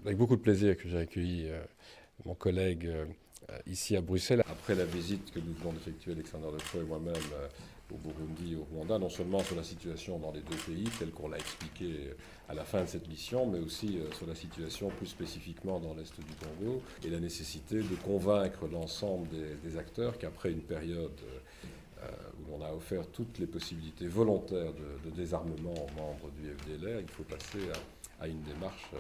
avec beaucoup de plaisir que j'ai accueilli mon collègue ici à Bruxelles. Après la visite que nous venons d'effectuer, Alexander Lecroix et moi-même, au Burundi et au Rwanda, non seulement sur la situation dans les deux pays, telle qu'on l'a expliqué à la fin de cette mission, mais aussi sur la situation plus spécifiquement dans l'Est du Congo et la nécessité de convaincre l'ensemble des acteurs qu'après une période où l'on a offert toutes les possibilités volontaires de désarmement aux membres du FDLR, il faut passer à une démarche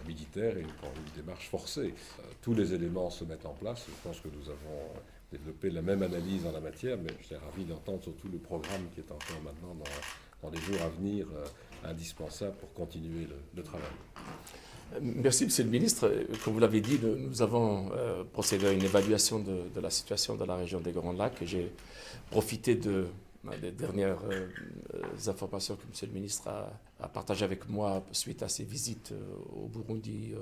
militaire et une démarche forcée. Tous les éléments se mettent en place. Je pense que nous avons développé la même analyse en la matière, mais je serais ravi d'entendre surtout le programme qui est encore maintenant dans les jours à venir indispensable pour continuer le travail. Merci, Monsieur le Ministre. Comme vous l'avez dit, nous avons procédé à une évaluation de la situation dans la région des Grands Lacs. J'ai profité des dernières informations que Monsieur le Ministre a partagées avec moi suite à ses visites au Burundi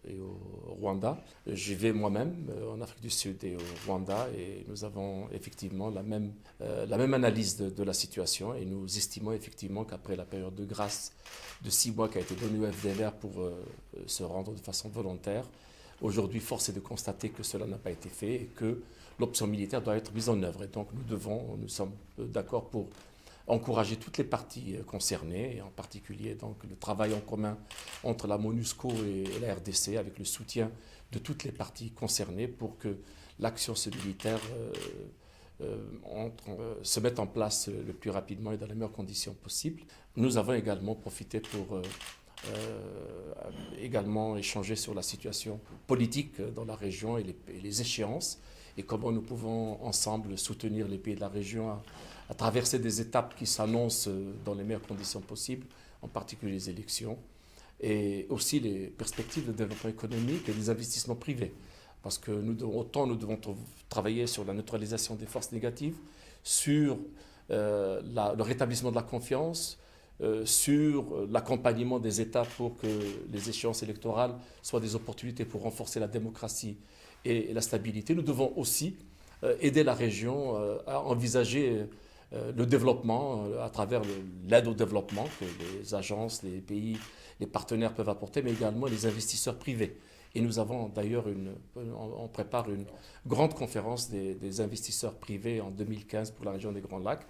et au Rwanda. J'y vais moi-même en Afrique du Sud et au Rwanda et nous avons effectivement la même analyse de la situation et nous estimons effectivement qu'après la période de grâce de 6 mois qui a été donnée au FDLR pour se rendre de façon volontaire, aujourd'hui, force est de constater que cela n'a pas été fait et que l'option militaire doit être mise en œuvre. Et donc nous sommes d'accord pour encourager toutes les parties concernées, et en particulier donc, le travail en commun entre la MONUSCO et la RDC, avec le soutien de toutes les parties concernées pour que l'action militaire se mette en place le plus rapidement et dans les meilleures conditions possibles. Nous avons également profité pour également échanger sur la situation politique dans la région et les échéances et comment nous pouvons ensemble soutenir les pays de la région à traverser des étapes qui s'annoncent dans les meilleures conditions possibles, en particulier les élections, et aussi les perspectives de développement économique et des investissements privés. Parce que autant nous devons travailler sur la neutralisation des forces négatives, sur le rétablissement de la confiance, sur l'accompagnement des États pour que les échéances électorales soient des opportunités pour renforcer la démocratie et la stabilité. Nous devons aussi aider la région à envisager le développement à travers l'aide au développement que les agences, les pays, les partenaires peuvent apporter, mais également les investisseurs privés. Et nous avons d'ailleurs on prépare une grande conférence des investisseurs privés en 2015 pour la région des Grands Lacs.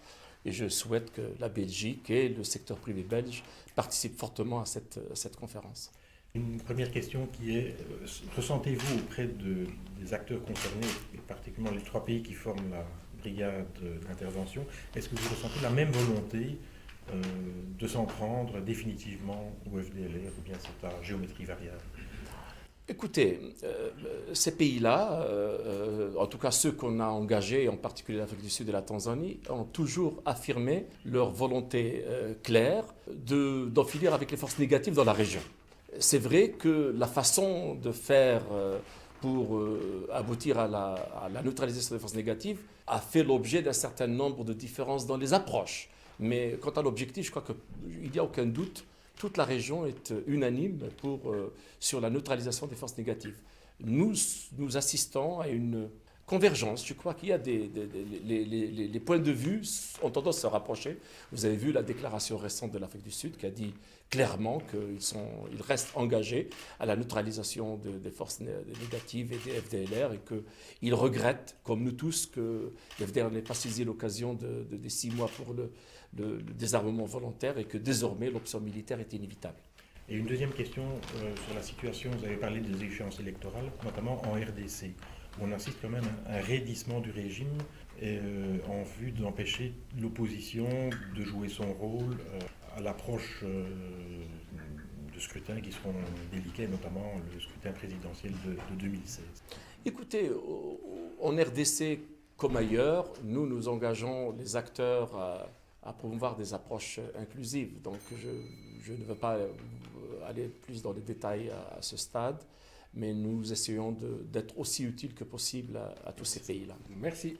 Et je souhaite que la Belgique et le secteur privé belge participent fortement à cette conférence. Une première question qui est, ressentez-vous auprès des acteurs concernés, et particulièrement les 3 pays qui forment la brigade d'intervention, est-ce que vous ressentez la même volonté de s'en prendre définitivement au FDLR ou bien c'est à géométrie variable? Écoutez, ces pays-là, en tout cas ceux qu'on a engagés, en particulier l'Afrique du Sud et la Tanzanie, ont toujours affirmé leur volonté claire d'en finir avec les forces négatives dans la région. C'est vrai que la façon de faire pour aboutir à la neutralisation des forces négatives a fait l'objet d'un certain nombre de différences dans les approches. Mais quant à l'objectif, je crois qu'il n'y a aucun doute. Toute la région est unanime sur la neutralisation des forces négatives. Nous assistons à une convergence. Je crois qu'il y a les points de vue ont tendance à se rapprocher. Vous avez vu la déclaration récente de l'Afrique du Sud qui a dit clairement qu'ils restent engagés à la neutralisation des forces négatives et des FDLR et qu'ils regrettent, comme nous tous, que les FDLR n'aient pas saisi l'occasion des 6 mois pour le désarmement volontaire et que désormais l'option militaire est inévitable. Et une deuxième question sur la situation, vous avez parlé des échéances électorales, notamment en RDC. On assiste quand même à un raidissement du régime en vue d'empêcher l'opposition de jouer son rôle à l'approche de scrutins qui seront délicats, notamment le scrutin présidentiel de 2016. Écoutez, en RDC comme ailleurs, nous engageons les acteurs à promouvoir des approches inclusives. Donc je ne veux pas aller plus dans les détails à ce stade, mais nous essayons d'être aussi utiles que possible à tous ces pays-là. Merci.